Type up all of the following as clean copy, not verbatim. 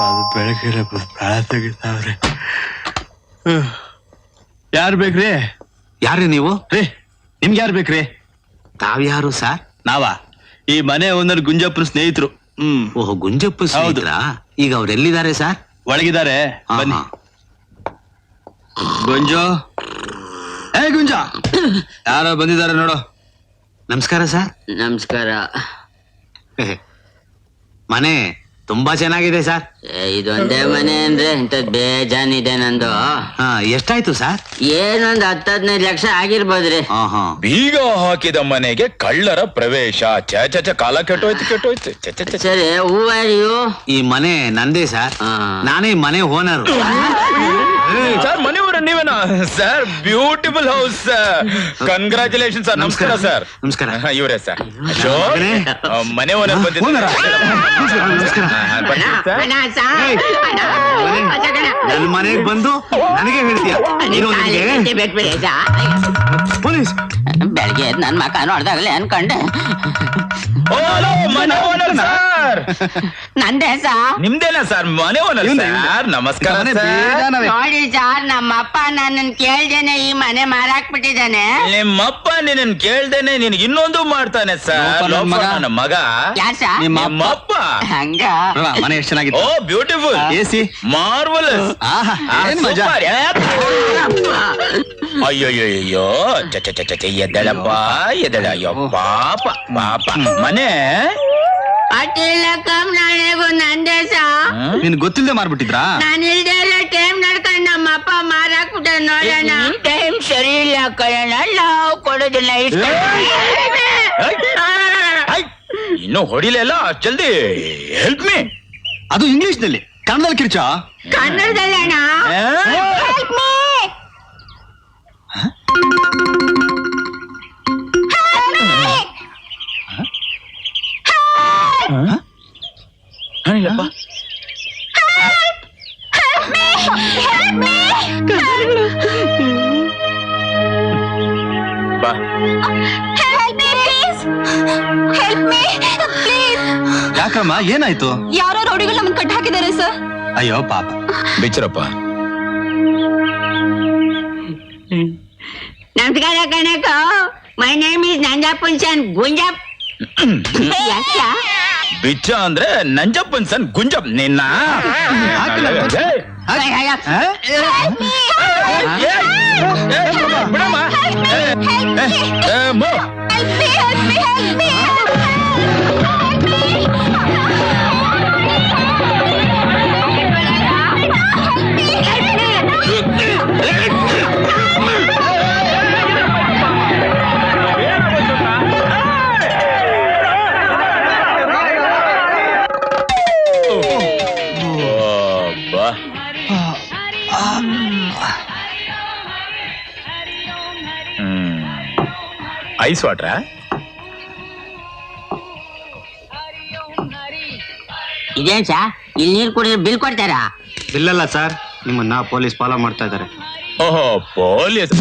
ಅದು ಬೆಳಗ್ಗೆ ಪ್ರಾಣ ತೆಗಿತಾವ್ರೆ. ಯಾರು ಬೇಕ್ರಿ? ಯಾರ್ರಿ ನೀವು? ರೀ ನಿಮ್ಗೆ ಯಾರು ಬೇಕ್ರಿ? ತಾವ್ಯಾರು ಸರ್? ನಾವಾ ಈ ಮನೆ ಓನರ್ ಗುಂಜಪ್ಪನ ಸ್ನೇಹಿತರು. ಓಹೋ, ಗುಂಜಪ್ಪ ಸ್ನೇಹಿತರ. ಈಗ ಅವ್ರೆಲ್ಲಿದ್ದಾರೆ ಸರ್? ಒಳಗಿದ್ದಾರೆ, ಬನ್ನಿ. ಗುಂಜು, ಏ ಗುಂಜ, ಯಾರೋ ಬಂದಿದ್ದಾರೆ ನೋಡು. ನಮಸ್ಕಾರ ಸರ್. ನಮಸ್ಕಾರ. ಮನೆ ತುಂಬಾ ಚೆನ್ನಾಗಿದೆ ಸರ್. ಇದೊಂದೇ ಮನೆ ಅಂದ್ರೆ ಇಂಥದ್ ಬೇಜಾನಿದೆ ನಂದು. ಎಷ್ಟಾಯ್ತು ಸರ್? ಏನೊಂದ್ 10-15 ಲಕ್ಷ ಆಗಿರ್ಬೋದ್ರಿ. ಬೀಗ ಹಾಕಿದ ಮನೆಗೆ ಕಳ್ಳರ ಪ್ರವೇಶ. ಚ ಕಾಲ ಕೆಟ್ಟೋಯ್ತು. ಸರಿ, ಹೂವು ಈ ಮನೆ ನಂದೇ ಸರ್. ನಾನೇ ಮನೆ ಓನರ್. ಸರ್ ಮನೆ ಓನರ್ ನೀವೇನಾ sir? Beautiful house. Congratulation sir. ನಮಸ್ಕಾರ ಸರ್. ನಮಸ್ಕಾರ. ಇವರೇ ಸರ್ ಮನೆ ಓನರ್ ಬಂದಿದ್ದಾರೆ. ನನ್ನ ಮನೆಗೆ ಬಂದು ನನಗೆ ಹೇಳ್ತೀಯ? ಪೊಲೀಸ್ ಬೆಳಗ್ಗೆ ನನ್ ಮಕ ನೋಡ್ದಾಗಲೇ ಅನ್ಕೊಂಡೆ. ಮನೆ ಓನರ್ ಸರ್. ನಂದೇ ಸಾ? ನಿಮ್ದೇನಾ ಸರ್ ಮನೆ ಓನರ್ ಸರ್? ನಮಸ್ಕಾರ ನೋಡಿ ಸರ್, ನಮ್ಮಪ್ಪ ನನ್ನನ್ ಕೇಳ್ದೇನೆ ಈ ಮನೆ ಮಾರಾಕ್ ಬಿಟ್ಟಿದ್ದಾನೆ. ನಿಮ್ಮಪ್ಪ ನಿನ್ನ ಕೇಳ್ದೇನೆ ನಿನ್ಗೆ ಇನ್ನೊಂದು ಮಾಡ್ತಾನೆ ಸರ್. ನನ್ನ ಮಗ. ಯಾರ್ ಸಾ? ನಿಮ್ಮಪ್ಪ. ಹಂಗ ಮನೆ ಎಷ್ಟು ಚೆನ್ನಾಗಿದೆ. ಓ ಬ್ಯೂಟಿಫುಲ್. AC marvellous. ಅಯ್ಯೋಯ್ಯೋ ಎದ್ದಳಪ್ಪ ಎದ್ದಳ. ಅಯ್ಯೋ ಪಾಪ ಪಾಪ. ಮನೆ ನಾಳೆಗೂ ನಂದೇ ಸಾ? ನಿನ್ ಗೊತ್ತಿಲ್ಲದೆ ಮಾರ್ಬಿಟ್ಟಿದ್ರಾ? ನಾನು ಇಲ್ದೇ ಎಲ್ಲ ಟೈಮ್ ನಡ್ಕೊಂಡು ನಮ್ಮಪ್ಪ ಮಾರಾಕ್ಬಿಟ್ಟ. ನೋಡೋಣ, ಟೈಮ್ ಸರಿ ಇಲ್ಲ ಕಣ. ನಾವು ಕೊಡೋದಿಲ್ಲ ಇಷ್ಟ. ಇನ್ನು ಹೊಡಿಲೆಲ್ಲ ಜಲ್ದಿ ಹೆಲ್ಪ್ ಮೀ. ಅದು ಇಂಗ್ಲಿಷ್ ನಲ್ಲಿ. ಕನ್ನಡದಲ್ಲಿ ಕಿರ್ಚ? ಕನ್ನಡದಲ್ಲಣ್ಣ. ಬಾ. ಯಾಕಮ್ಮ ಏನಾಯ್ತು? ಯಾರೋ ರೌಡಿಗಳು ನಮ್ಮನ್ನ ಕಟ್ಟ ಹಾಕಿದ್ದಾರೆ ಸರ್. ಅಯ್ಯೋ ಪಾಪ. ಬಿಚ್ಚರಪ್ಪ. ನಮಸ್ಕಾರ ಕಣಕ. ಮೈ ನೇಮ್ ಇಸ್ ನಂಜಪ್ಪನ್ ಸನ್ ಗುಂಜಪ್. ಬಿಚ್ಚ ಅಂದ್ರೆ ನಂಜಪ್ಪನ್ ಸನ್ ಗುಂಜಪ್. ನಿನ್ನ ಐಸ್ ವಾಟ್ರ? ಇದೇನ್ ಸಾ? ಇಲ್ಲಿ ನೀರು ಕುಡಿದ್ರೆ ಬಿಲ್ ಕೊಡ್ತಾರಾ? ಬಿಲ್ಲಲ್ಲ ಸರ್, ನಿಮ್ಮನ್ನ ಪೊಲೀಸ್ ಫಾಲೋ ಮಾಡ್ತಾ ಇದ್ದಾರೆ. ಓಹೋ, ಪೊಲೀಸ್.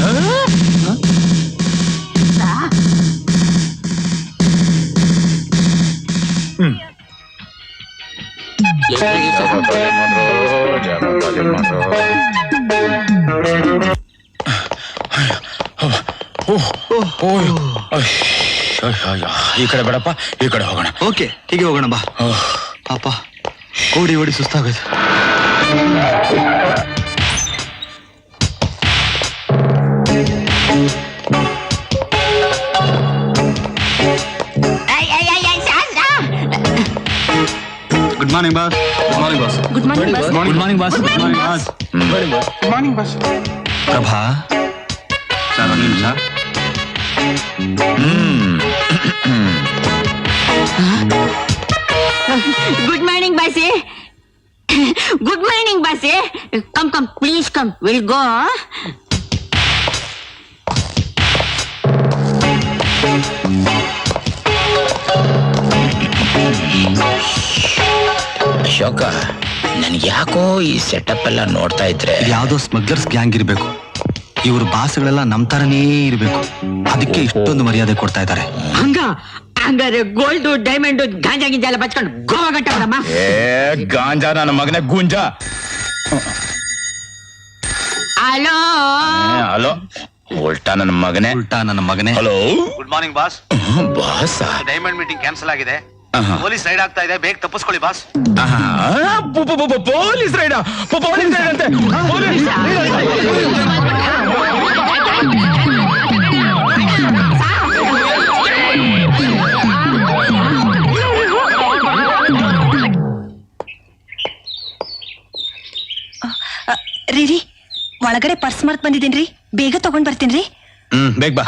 ಈ ಕಡೆ ಬೇಡಪ್ಪ, ಈ ಕಡೆ ಹೋಗೋಣ. ಓಕೆ, ಹೀಗೆ ಹೋಗೋಣ ಬಾ. ಪಾಪ ಓಡಿ ಓಡಿ ಸುಸ್ತಾಗೋದು. Good morning boss. Good morning boss. Good morning boss. Good morning boss. Good morning boss. Good morning boss. Prabha sir, ಒಂದು ನಿಮಿಷ. ಗುಡ್ ಮಾರ್ನಿಂಗ್ ಬಾಸಿ. ಗುಡ್ ಮಾರ್ನಿಂಗ್ ಬಾಸಿ. Come come please come, will go. Ashoka, ನನ್ಗೆ ಯಾಕೋ ಈ ಸೆಟಪ್ ಎಲ್ಲ ನೋಡ್ತಾ ಇದ್ರೆ ಯಾವ್ದೋ ಸ್ಮಗ್ಲರ್ಸ್ ಗ್ಯಾಂಗ್ ಇರ್ಬೇಕು. ಇವ್ರ ಬಾಸ್ಗಳೆಲ್ಲ ನಮ್ ತರನೇ ಇರ್ಬೇಕು. ಅದಕ್ಕೆ ಇಷ್ಟೊಂದು ಮರ್ಯಾದೆ ಕೊಡ್ತಾ ಇದ್ದಾರೆ. ಹಂಗ ಹಂಗಾರೆ ಗೋಲ್ಡ್ ಡೈಮಂಡ್ ಗಾಂಜಾ ಗಿಂಜಾ ಎಲ್ಲ ಬಚ್ಕೊಂಡು ಗೋವಾ ಗಂಟ ಬಿಡಮ್ಮ. ಏ ಗಾಂಜಾ ನನ್ನ ಮಗನೇ ಗುಂಜ. ಹಲೋ ಹಲೋ ಉಲ್ಟಾ ನನ್ನ ಮಗನೇ. ಉಲ್ಟಾ ನನ್ನ ಮಗನೇ. Hello good morning boss. Boss diamond meeting cancel ಆಗಿದೆ. ಪೊಲೀಸ್ ರೈಡ್ ಆಗ್ತಾ ಇದೆ, ಬೇಗ ತಪ್ಪಿಸ್ಕೊಳ್ಳಿ ಬಾಸ್. ಪೊಲೀಸ್ ರೈಡ್ ಅಂತೆ. ರೀ ಒಳಗಡೆ ಪರ್ಸ್ ಮರ್ತ್ ಬಂದಿದ್ದೀನ್ರಿ, ಬೇಗ ತಗೊಂಡ್ ಬರ್ತೀನ್ರಿ. ಬೇಗ ಬಾ.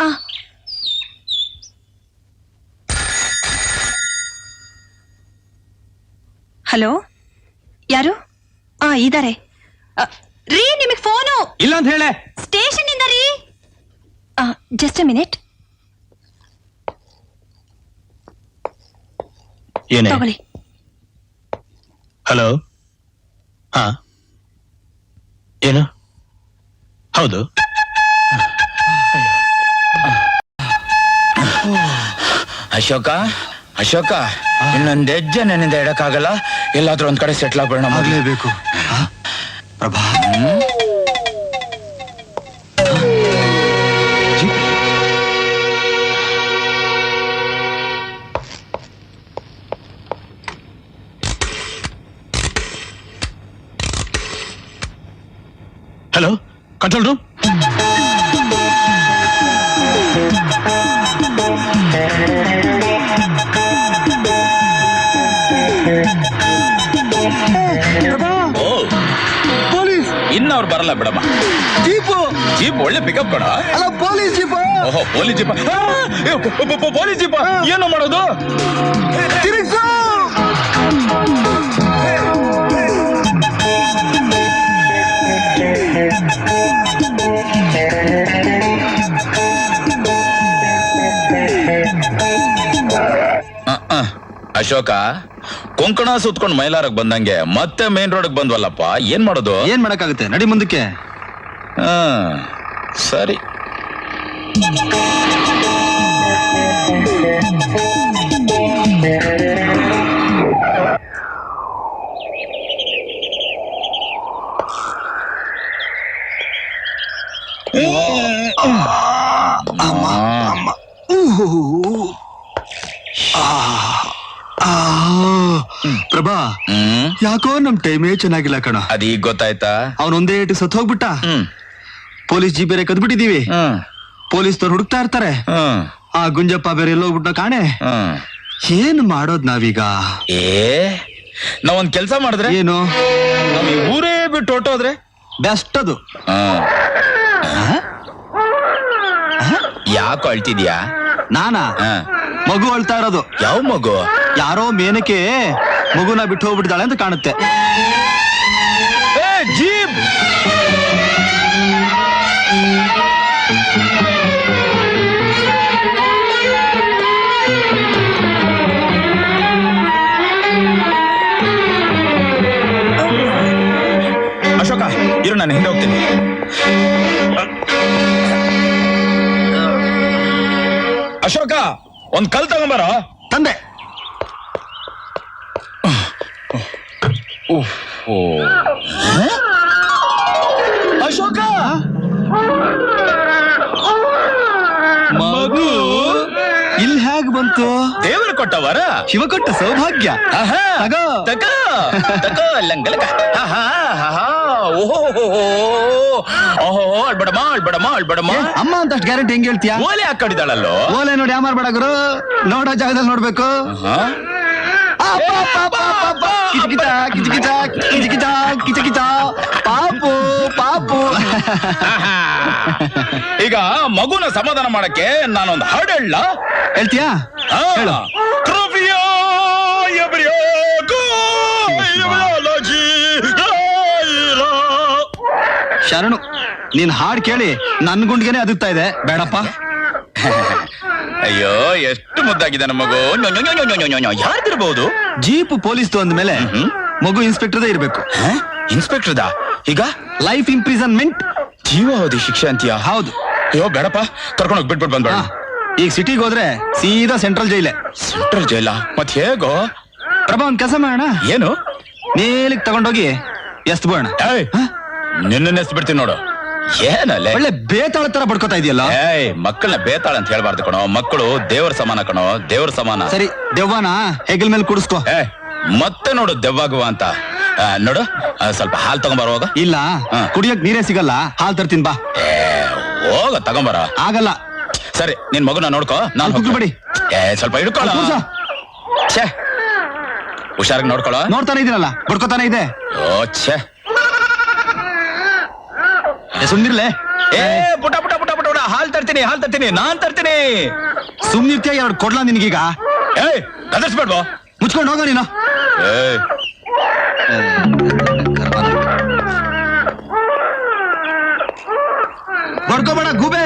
ಹಲೋ, ಯಾರು? ಇದಾರೆ. ರೀ ನಿಮಗ್ ಫೋನು ಇಲ್ಲ ಅಂತ ಹೇಳೆ. ಸ್ಟೇಷನ್ ಇಂದ ರೀ. ಜಸ್ಟ್ ಅ ಮಿನಿಟ್ ಏನೇ? ತಗೊಳ್ಳಿ. ಹಲೋ. ಹಾ ಏನು? ಹೌದು. ಅಶೋಕ ಅಶೋಕ, ಇನ್ನೊಂದ್ ಹೆಜ್ಜೆ ನನ್ನಿಂದ ಇಡಕ್ಕಾಗಲ್ಲ. ಎಲ್ಲಾದ್ರೂ ಒಂದ್ ಕಡೆ ಸೆಟ್ಲ್ ಆಗ್ಬೇಡ. ಆಗ್ಲೇಬೇಕು. Prabha, hello, control room. Police ಇನ್ನ ಅವ್ರು ಬರಲ್ಲ ಬಿಡಮ್ಮ. ಜೀಪು. ಜೀಪ್ ಒಳ್ಳೆ ಪಿಕಪ್ ಕಣ. ಅಲ್ಲ, ಪೊಲೀಸ್ ಜೀಪ. ಓಹೋ, ಪೊಲೀಸ್ ಜೀಪ. ಪೊಲೀಸ್ ಜೀಪ ಏನು ಮಾಡೋದು? ತಿರುಗ್ಸು. ಅಶೋಕ, ಕೊಂಕಣ ಸುತ್ಕೊಂಡ್ ಮೈಲಾರಕ್ ಬಂದಂಗೆ ಮತ್ತೆ ಮೇನ್ ರೋಡ್ ಬಂದ್ವಲ್ಲಪ್ಪ. ಏನ್ ಮಾಡೋದು? ಏನ್ ಮಾಡಕ್ಕಾಗುತ್ತೆ, ನಡಿ ಮುಂದಕ್ಕೆ. ಸರಿ. ಪ್ರಭಾ, ಯಾಕೋ ನಮ್ ಟೈಮೇ ಚೆನ್ನಾಗಿಲ್ಲ ಕಣ. ಅದೀಗ ಗೊತ್ತಾಯ್ತಾ? ಅವನೊಂದೇ ಏಟು ಸತ್ ಹೋಗ್ಬಿಟ್ಟ. ಪೊಲೀಸ್ ಜೀಪ್ ಬೇರೆ ಕದ್ಬಿಟ್ಟಿದೀವಿ. ಪೊಲೀಸ್ನವ್ರು ಹುಡುಕ್ತಾ ಇರ್ತಾರೆ. ಆ ಗುಂಜಪ್ಪ ಬೇರೆ ಎಲ್ಲೋಗ್ಬಿಟ್ಟ ಕಾಣೆ. ಏನ್ ಮಾಡೋದ್ ನಾವೀಗ? ನಾವೊಂದ್ ಕೆಲ್ಸ ಮಾಡಿದ್ರೆ ಏನು? ನಾವ್ ಈ ಊರೇ ಬಿಟ್ಟು ಹೊಟ್ಟೋದ್ರೆ ಬೆಸ್ಟ್ ಅದು. ಯಾಕೋ ಅಳ್ತಿದ್ಯಾ? ನಾನಾ? ಮಗು ಅಳ್ತಾ ಇರೋದು. ಯಾವ ಮಗು? ಯಾರೋ ಮೇನಕ್ಕೆ ಮಗುನ ಬಿಟ್ಟು ಹೋಗ್ಬಿಟ್ಟಿದ್ದಾಳೆ ಅಂತ ಕಾಣುತ್ತೆ. ಜೀಪ್ ಅಶೋಕ, ಇರು, ನಾನು ಹಿಂದೆ ಹೋಗ್ತೀನಿ. ಅಶೋಕ, ಒಂದ್ ಕಲ್ ತಗೊಂಬಾರ. ತಂದೆ. ಅಶೋಕ, ಮಗು ಇಲ್ಲಿ ಹೇಗ್ ಬಂತು? ದೇವರು ಕೊಟ್ಟವರ. ಶಿವ ಕೊಟ್ಟ ಸೌಭಾಗ್ಯ. ತಗೋ. ತಗೋ ತಗೋ ಲಂಗಲಕ. ಓಹೋ, ಅಳ್ಬೇಡಮ್ಮ ಅಳ್ಬೇಡಮ್ಮ ಅಳ್ಬೇಡಮ್ಮ. ಅಮ್ಮ ಅಂತ ಅಷ್ಟು ಗ್ಯಾರಂಟಿ ಹೆಂಗ್ ಹೇಳ್ತೀಯ? ಓಲೆ ಹಾಕೊಂಡಿದ್ದಾಳಲ್ಲೋ. ಓಲೆ ನೋಡಿ ಯಾಮಾರ್ ಬೇಡ ಗುರು, ನೋಡೋ ಜಾಗದಲ್ಲಿ ನೋಡ್ಬೇಕು. ಕಿಚಕಿಚ ಕಿಚಕಿಚ ಕಿಚಕಿಚ ಕಿಚಕಿಚ ಪಾಪು ಪಾಪು. ಈಗ ಮಗುನ ಸಮಾಧಾನ ಮಾಡಕ್ಕೆ ನಾನೊಂದು ಹಾಡು ಹೇಳ. ಹೇಳ್ತೀಯಾ? ಹೇಳು. ಶರಣು, ನೀನ್ ಹಾಡ್ ಕೇಳಿ ನನ್ ಗುಂಡ್ಗೆನೆ ಅದುತ್ತಾ ಇದೆ. ಬೇಡಪ್ಪ. ಅಯ್ಯೋ, ಎಷ್ಟು ಮುದ್ದಾಗಿದೆ ನಮ್ಮ ಮಗು. ಯಾರ್ದಿರ್ಬಹುದು? ಜೀಪ್ ಪೊಲೀಸ್ ಅಂದ್ಮೇಲೆ ಮಗು ಇನ್ಸ್ಪೆಕ್ಟರ್ದೇ ಇರ್ಬೇಕು. ಇನ್ಸ್ಪೆಕ್ಟರ್ದಾ? ಈಗ ಲೈಫ್ ಇಂಪ್ರಿಸನ್ಮೆಂಟ್, ಜೀವಾವಧಿ ಶಿಕ್ಷೆ ಅಂತೀಯ? ಹೌದು. ಅಯ್ಯೋ ಬೇಡಪ್ಪ, ಕರ್ಕೊಂಡು ಹೋಗಿ ಬಿಟ್ಬಿಟ್ಟು ಬಂದ್ಬೇಡ. ಈಗ ಸಿಟಿಗೆ ಹೋದ್ರೆ ಸೀದಾ ಸೆಂಟ್ರಲ್ ಜೈಲೆ. ಸೆಂಟ್ರಲ್ ಜೈಲ ಮತ್ ಹೇಗೋ? ಪ್ರಭಾ ಒಂದ್ ಕೆಲಸ ಮಾಡೋಣ, ಏನು? ಮೇಲಿಗೆ ತಗೊಂಡೋಗಿ ಎಷ್ಟ್ ಬೋಣ. ನಿನ್ನ ಎಸ್ ಬಿಡ್ತೀನಿ ನೋಡು. ಏನಲ್ಲೇ ಒಳ್ಳೆ ಬೇತಾಳ ತರ ಬಡ್ಕೋತಾ ಇದೆಯಲ್ಲ. ಮಕ್ಕಳನ್ನ ಬೇತಾಳ ಅಂತ ಹೇಳ್ಬಾರ್ದು ಕಣೋ. ಮಕ್ಕಳು ದೇವರ ಸಮಾನ ಕಣೋ, ದೇವರ ಸಮಾನ. ಸರಿ, ದೆವ್ವನ ಹೆಗಲ್ ಮೇಲೆ ಕುಡಿಸ್ಕೋ. ಮತ್ತೆ ನೋಡು ದೆವ್ವಾಗುವ ಅಂತ. ನೋಡು, ಸ್ವಲ್ಪ ಹಾಲು ತಗೊಂಬರೋಗ. ಇಲ್ಲ, ಕುಡಿಯಕ್ ನೀರೇ ಸಿಗಲ್ಲ, ಹಾಲ್ ತರ್ತೀನಿ ಬಾ. ಹೋಗ ತಗೊಂಬರ. ಆಗಲ್ಲ. ಸರಿ, ನಿನ್ ಮಗುನ ನೋಡ್ಕೋ. ನಾನು ಕುಗ್ಬಿಡಿ. ಸ್ವಲ್ಪ ಹಿಡ್ಕೊಳ್ಳೋ. ಛೇ, ಹುಷಾರಾಗಿ ನೋಡ್ಕೊಳ್ಳೋ. ನೋಡ್ತಾನೆ ಇದೀನಲ್ಲ, ಬಡ್ಕೋತಾನೆ ಇದೆ. ಓ ಛೇ, ಸುಮ್ನಿರ್ಲೆ. ಪುಟ ಪುಟ ಪುಟ ಪುಟ ಪುಟ ಹಾಲ್ ತರ್ತೀನಿ, ಹಾಲ್ ತರ್ತೀನಿ, ನಾನ್ ತರ್ತೀನಿ. ಸುಮ್ನಿರ್ತೀಯ, ಎರಡು ಕೊಡ್ಲಾ ನಿನ್ಗೀಗ? ಕದರ್ಸ್ಬೇಡ್ವೋ. ಮುಚ್ಕೊಂಡು ಹೋಗೋ ನೀನು. ಬಡ್ಕೋಬೇಡ ಗೂಬೆ.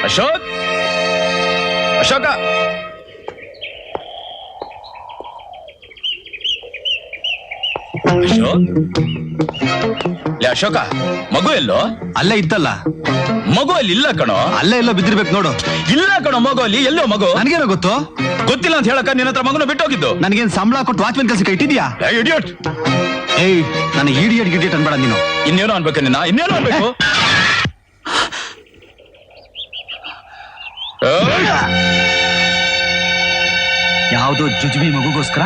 ಅಶೋಕ್, ಅಶೋಕ, ಅಶೋಕ್, ಅಶೋಕ, ಮಗು ಎಲ್ಲೋ? ಅಲ್ಲೇ ಇತ್ತಲ್ಲ. ಮಗು ಅಲ್ಲಿ ಇಲ್ಲ ಕಣೋ. ಅಲ್ಲೇ ಎಲ್ಲೋ ಬಿದ್ದಿರ್ಬೇಕು ನೋಡು. ಇಲ್ಲ ಕಣೋ, ಮಗು ಅಲ್ಲಿ ಎಲ್ಲೋ. ಮಗು ನನಗೇನೋ ಗೊತ್ತು. ಗೊತ್ತಿಲ್ಲ ಅಂತ ಹೇಳಕ್ಕ ನಿನ್ನ ಹತ್ರ ಮಗುನ ಬಿಟ್ಟೋಗಿದ್ದು. ನನಗೇನ್ ಸಂಬಳ ಕೊಟ್ಟು ವಾಚ್ಮನ್ ಕೆಲ್ಸಕ್ಕೆ ಇಟ್ಟಿದ್ಯಾ? ಇಡಿಯಟ್. ಏಯ್, ನಾನು ಇಡಿಯಟ್ ಅನ್ಬೇಡ ನೀನು. ಇನ್ನೇನೋ ಅನ್ಬೇಕು ನಿನ್ನ, ಇನ್ನೇನೋ ಅನ್ಬೇಕು. ಯಾವ್ದೋ ಜುಜುಬಿ ಮಗುಗೋಸ್ಕರ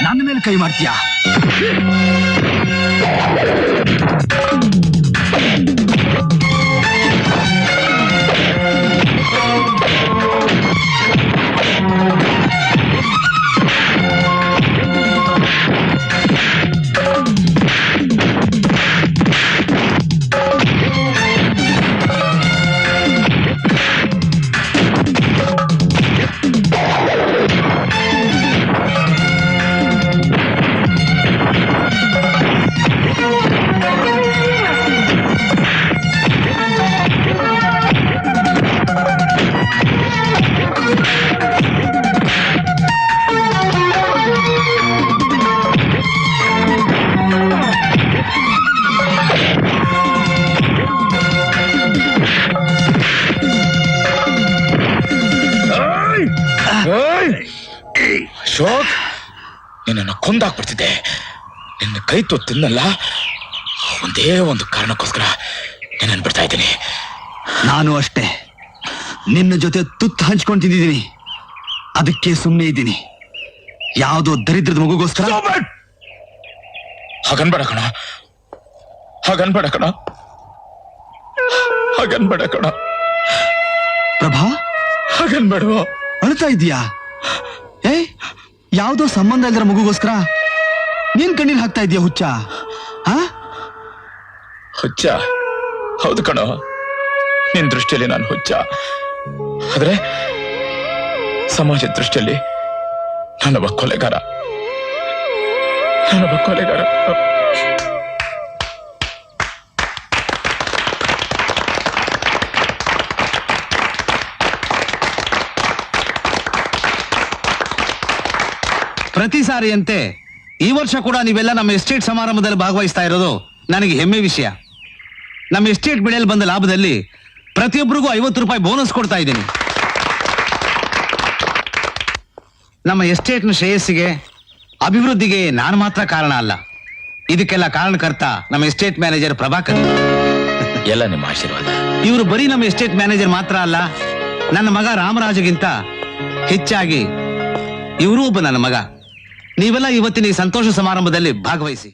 ನನ್ನ ಮೇಲೆ ಕೈ ಮಾಡ್ತೀಯಾ? ಅಶೋಕ್, ನಿನ್ನ ಕೊಂದಾಕ್ಬಿಡ್ತಿದ್ದೆ. ನಿನ್ನ ಕೈ ತಿನ್ನಲ್ಲ, ಒಂದೇ ಒಂದು ಕಾರಣಕ್ಕೋಸ್ಕರ ನಿನ್ನ ಬಿಡ್ತಾ ಇದ್ದೀನಿ. ನಾನು ಅಷ್ಟೇ, ನಿನ್ನ ಜೊತೆ ತುತ್ತು ಹಂಚ್ಕೊಂಡು ತಿಂದಿದ್ದೀನಿ, ಅದಕ್ಕೆ ಸುಮ್ಮನೆ ಇದ್ದೀನಿ. ಯಾವುದೋ ದರಿದ್ರದ ಮಗುಗೋಸ್ಕರ. ಹಾಗನ್ಬೇಡ ಕಣ, ಹಾಗನ್ಬೇಡ ಕಣ, ಹಾಗನ್ಬೇಡ ಕಣ. ಪ್ರಭಾ, ಹಾಗನ್ಬೇಡವೋ. ಅಳ್ತಾ ಇದೀಯಾ? ಏ, ಯಾವ್ದೋ ಸಂಬಂಧ ಇಲ್ದರ ಮಗುಗೋಸ್ಕರ ನೀನ್ ಕಣ್ಣೀರ್ ಹಾಕ್ತಾ ಇದೀಯ ಹುಚ್ಚ? ಹುಚ್ಚ? ಹೌದು ಕಣೋ, ನಿನ್ ದೃಷ್ಟಿಯಲ್ಲಿ ನಾನು ಹುಚ್ಚ. ಆದ್ರೆ ಸಮಾಜದ ದೃಷ್ಟಿಯಲ್ಲಿ ನಾನೊಬ್ಬ ಕೊಲೆಗಾರ, ನಾನೊಬ್ಬ ಕೊಲೆಗಾರ. ಪ್ರತಿ ಸಾರಿಯಂತೆ ಈ ವರ್ಷ ಕೂಡ ನೀವೆಲ್ಲ ನಮ್ಮ ಎಸ್ಟೇಟ್ ಸಮಾರಂಭದಲ್ಲಿ ಭಾಗವಹಿಸ್ತಾ ಇರೋದು ನನಗೆ ಹೆಮ್ಮೆ ವಿಷಯ. ನಮ್ಮ ಎಸ್ಟೇಟ್ ಬೆಳೆಯಲ್ಲಿ ಬಂದ ಲಾಭದಲ್ಲಿ ಪ್ರತಿಯೊಬ್ಬರಿಗೂ 50 ರೂಪಾಯಿ ಬೋನಸ್ ಕೊಡ್ತಾ ಇದ್ದೀನಿ. ನಮ್ಮ ಎಸ್ಟೇಟ್ನ ಶ್ರೇಯಸ್ಸಿಗೆ, ಅಭಿವೃದ್ಧಿಗೆ ನಾನು ಮಾತ್ರ ಕಾರಣ ಅಲ್ಲ, ಇದಕ್ಕೆಲ್ಲ ಕಾರಣಕರ್ತ ನಮ್ಮ ಎಸ್ಟೇಟ್ ಮ್ಯಾನೇಜರ್ ಪ್ರಭಾಕರ್. ಎಲ್ಲ ನಿಮ್ಮ ಆಶೀರ್ವಾದ. ಇವರು ಬರೀ ನಮ್ಮ ಎಸ್ಟೇಟ್ ಮ್ಯಾನೇಜರ್ ಮಾತ್ರ ಅಲ್ಲ, ನನ್ನ ಮಗ ರಾಮರಾಜಗಿಂತ ಹೆಚ್ಚಾಗಿ ಇವರು ಒಬ್ಬ ನನ್ನ ಮಗ. ನೀವೆಲ್ಲ ಇವತ್ತಿನ ಈ ಸಂತೋಷ ಸಮಾರಂಭದಲ್ಲಿ ಭಾಗವಹಿಸಿ.